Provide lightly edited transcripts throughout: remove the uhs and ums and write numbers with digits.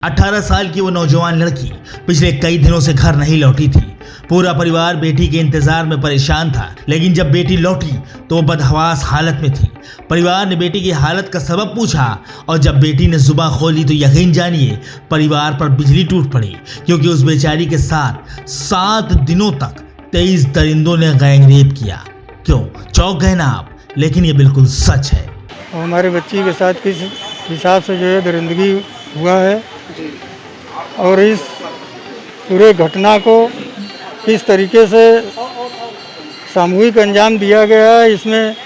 18 साल की वो नौजवान लड़की पिछले कई दिनों से घर नहीं लौटी थी। पूरा परिवार बेटी के इंतजार में परेशान था, लेकिन जब बेटी लौटी तो वो बदहवास हालत में थी। परिवार ने बेटी की हालत का सबब पूछा और जब बेटी ने जुबान खोली तो यकीन जानिए परिवार पर बिजली टूट पड़ी, क्योंकि उस बेचारी के साथ 7 दिनों तक 23 दरिंदों ने गैंगरेप किया। क्यों चौंक गए ना आप, लेकिन ये बिल्कुल सच है। हमारे बच्ची के साथ किस हिसाब से जो है दरिंदगी हुआ है और इस पूरे घटना को किस तरीके से सामूहिक अंजाम दिया गया है, इसमें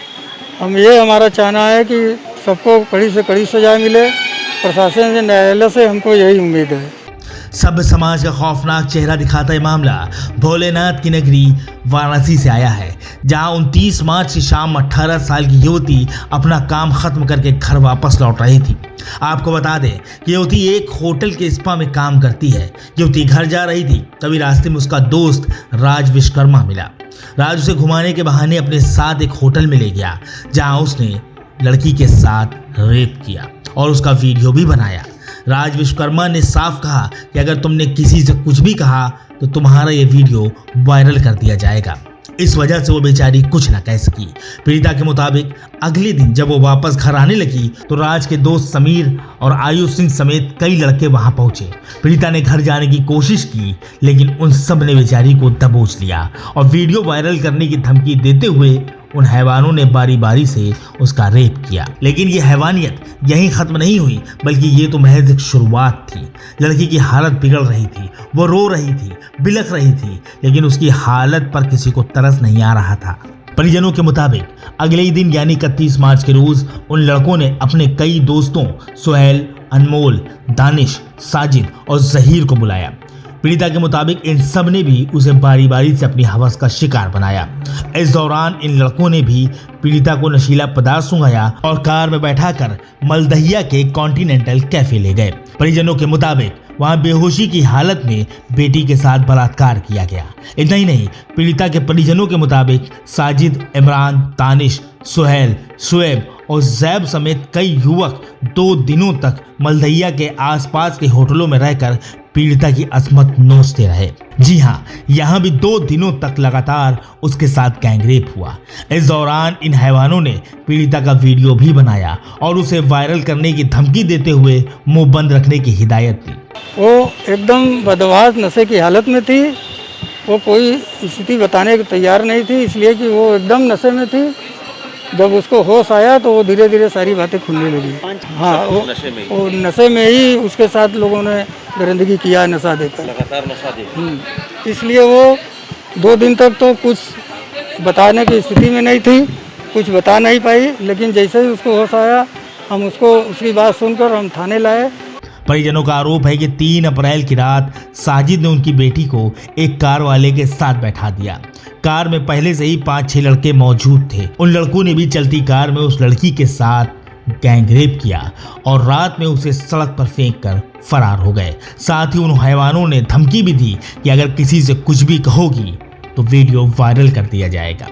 हमारा चाहना है कि सबको कड़ी से कड़ी सजा मिले। प्रशासन से, न्यायालय से हमको यही उम्मीद है। सभ्य समाज का खौफनाक चेहरा दिखाता यह मामला भोलेनाथ की नगरी वाराणसी से आया है, जहां 29 मार्च की शाम 18 साल की युवती अपना काम खत्म करके घर वापस लौट रही थी। आपको बता दें कि युवती एक होटल के स्पा में काम करती है। युवती घर जा रही थी, तभी रास्ते में उसका दोस्त राज विश्वकर्मा मिला। राज उसे घुमाने के बहाने अपने साथ एक होटल में ले गया, जहां उसने लड़की के साथ रेप किया और उसका वीडियो भी बनाया। राज विश्वकर्मा ने साफ कहा कि अगर तुमने किसी से कुछ भी कहा तो तुम्हारा ये वीडियो वायरल कर दिया जाएगा। इस वजह से वो बेचारी कुछ न कह सकी। पीड़िता के मुताबिक अगले दिन जब वो वापस घर आने लगी तो राज के दोस्त समीर और आयुष सिंह समेत कई लड़के वहां पहुंचे। पीड़िता ने घर जाने की कोशिश की, लेकिन उन सब ने बेचारी को दबोच लिया और वीडियो वायरल करने की धमकी देते हुए उन हैवानों ने बारी बारी से उसका रेप किया। लेकिन ये हैवानियत यहीं खत्म नहीं हुई, बल्कि ये तो महज एक शुरुआत थी। लड़की की हालत बिगड़ रही थी, वो रो रही थी, बिलख रही थी, लेकिन उसकी हालत पर किसी को तरस नहीं आ रहा था। परिजनों के मुताबिक अगले ही दिन यानी 31 मार्च के रोज उन लड़कों ने अपने कई दोस्तों सुहेल, अनमोल, दानिश, साजिद और जहीर को बुलाया। पीड़िता के मुताबिक इन सब ने भी उसे बारी बारी से अपनी हवस का शिकार बनाया। इस दौरान इन लड़कों ने भी पीड़िता को नशीला पदार्थ सुंघाया और कार में बैठाकर मलदहिया के कॉन्टिनेंटल कैफे ले गए। परिजनों के मुताबिक वहां बेहोशी की हालत में बेटी के साथ बलात्कार किया गया। इतना ही नहीं, पीड़िता के परिजनों के मुताबिक साजिद, इमरान, तानिश, सुहेल, शुएब और जैब समेत कई युवक 2 दिनों तक मलदहिया के आसपास के होटलों में रहकर पीड़िता की अजमत नोचते रहे। जी हाँ, यहाँ भी 2 दिनों तक लगातार उसके साथ गैंगरेप हुआ। इस दौरान इन हैवानों ने पीड़िता का वीडियो भी बनाया और उसे वायरल करने की धमकी देते हुए मुंह बंद रखने की हिदायत दी। वो एकदम बदहवास नशे की हालत में थी। वो कोई स्थिति बताने को तैयार नहीं थी, इसलिए कि वो एकदम नशे में थी। जब उसको होश आया तो वो धीरे धीरे सारी बातें खुलने लगी। हाँ, वो नशे में ही उसके साथ लोगों ने दरिंदगी किया, नशा देकर, लगातार नशा दे। इसलिए वो 2 दिन तक तो कुछ बताने की स्थिति में नहीं थी, कुछ बता नहीं पाई। लेकिन जैसे ही उसको होश आया, हम उसको उसकी बात सुनकर हम थाने लाए। परिजनों का आरोप है कि 3 अप्रैल की रात साजिद ने उनकी बेटी को एक कार वाले के साथ बैठा दिया। कार में पहले से ही 5-6 लड़के मौजूद थे। उन लड़कों ने भी चलती कार में उस लड़की के साथ गैंगरेप किया और रात में उसे सड़क पर फेंक कर फरार हो गए। साथ ही उन हैवानों ने धमकी भी दी कि अगर किसी से कुछ भी कहोगी तो वीडियो वायरल कर दिया जाएगा।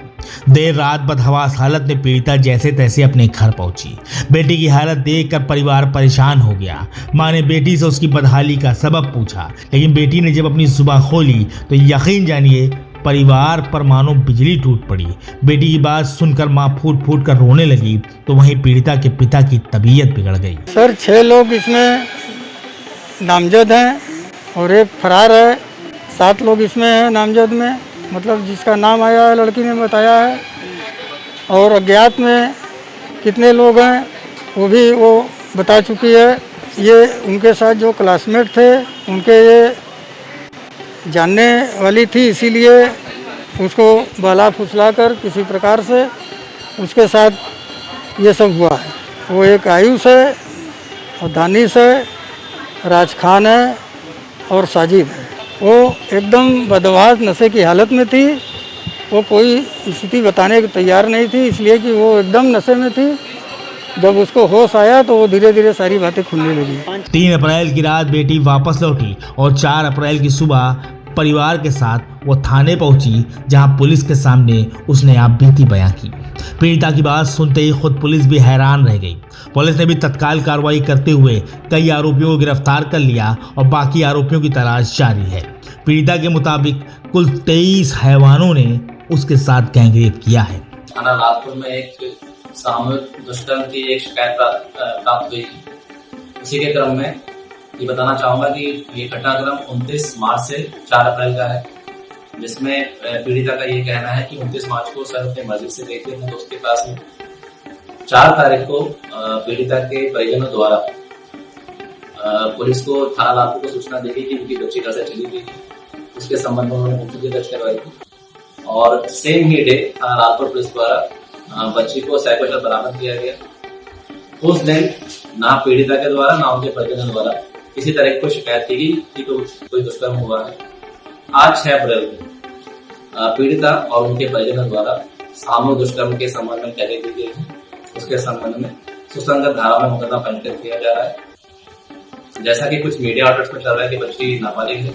देर रात बदहवास हालत में पीड़िता जैसे तैसे अपने घर पहुंची। बेटी की हालत देखकर परिवार परेशान हो गया। मां ने बेटी से उसकी बदहाली का सबब पूछा, लेकिन बेटी ने जब अपनी जुबान खोली तो यकीन जानिए परिवार पर मानो बिजली टूट पड़ी। बेटी की बात सुनकर मां फूट फूट कर रोने लगी तो वहीं पीड़िता के पिता की तबीयत बिगड़ गई। सर 6 लोग इसमें नामजद हैं और एक फरार है। 7 लोग इसमें हैं नामजद में, मतलब जिसका नाम आया है लड़की ने बताया है। और अज्ञात में कितने लोग हैं वो भी वो बता चुकी है। ये उनके साथ जो क्लासमेट थे उनके ये जानने वाली थी, इसीलिए उसको बहला फुसला कर किसी प्रकार से उसके साथ ये सब हुआ है। वो एक आयुष है और दानिश है, राज खान है और साजिद है। वो एकदम बदहवास नशे की हालत में थी। वो कोई स्थिति बताने को तैयार नहीं थी, इसलिए कि वो एकदम नशे में थी। जब उसको होश आया तो वो धीरे धीरे सारी बातें खुलने लगी। 3 अप्रैल की रात बेटी वापस लौटी और 4 अप्रैल की सुबह परिवार के साथ वो थाने पहुंची, जहां पुलिस के सामने उसने आप बीती बयां की। पीड़िता की बात सुनते ही खुद पुलिस भी हैरान रह गई। पुलिस ने भी तत्काल कार्रवाई करते हुए कई आरोपियों को गिरफ्तार कर लिया और बाकी आरोपियों की तलाश जारी है। पीड़िता के मुताबिक कुल 23 हैवानों ने उसके साथ गैंगरेप किया है। थाना लालपुर में एक सामूहिक दुष्कर्म की एक शिकायत प्राप्त हुई। उसी के क्रम में ये बताना चाहूंगा कि ये घटनाक्रम 29 मार्च से 4 अप्रैल का है, जिसमें पीड़िता का ये कहना है कि 29 मार्च को सर अपने मस्जिद से गए थे अपने दोस्त के पास में। 4 तारीख को पीड़िता के परिजनों द्वारा पुलिस को थाना लालपुर को सूचना दी गई कि उनकी बच्ची घर से चली गई थी। उसके संबंध में उन्होंने मुकदमा दर्ज करवाई थी और सेम ही डे थाना लालपुर पुलिस द्वारा बच्ची को सकुशल बरामद किया गया। उस दिन ना पीड़िता के द्वारा ना उनके परिजनों द्वारा किसी तरह की कोई शिकायत की गई कि कोई दुष्कर्म हुआ है। आज 6 अप्रैल को पीड़िता और उनके परिजनों द्वारा सामूहिक दुष्कर्म के संबंध में तहरीर दी गई है। उसके संबंध में सुसंगत धारा में मुकदमा पंजीकृत किया जा रहा है। जैसा कि कुछ मीडिया आउटलेट्स में चल रहा है कि बच्ची नाबालिग है,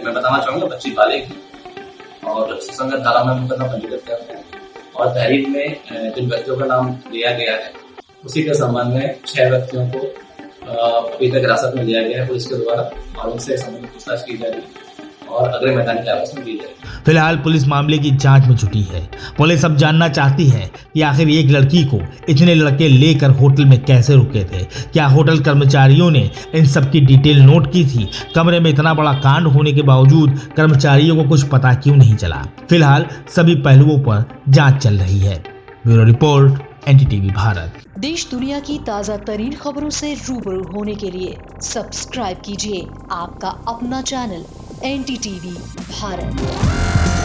मैं बताना चाहूंगा बच्ची बालिग है और सुसंगत धारा में मुकदमा पंजीकृत किया गया है और तहरीर में जिन व्यक्तियों का नाम दिया गया है उसी के संबंध में 6 व्यक्तियों को अभी तक हिरासत में लिया गया है पुलिस के द्वारा और उनसे संबंधित पूछताछ की जा रही है और अगले मैदान की आवाज में दी जाएगी। फिलहाल पुलिस मामले की जांच में जुटी है। पुलिस अब जानना चाहती है कि आखिर एक लड़की को इतने लड़के लेकर होटल में कैसे रुके थे। क्या होटल कर्मचारियों ने इन सब की डिटेल नोट की थी? कमरे में इतना बड़ा कांड होने के बावजूद कर्मचारियों को कुछ पता क्यों नहीं चला? फिलहाल सभी पहलुओं पर जांच चल रही है। Bureau report, NDTV Bharat. देश दुनिया की ताज़ा तरीन खबरों से रूबरू होने के लिए सब्सक्राइब कीजिए आपका अपना चैनल एनडीटीवी भारत।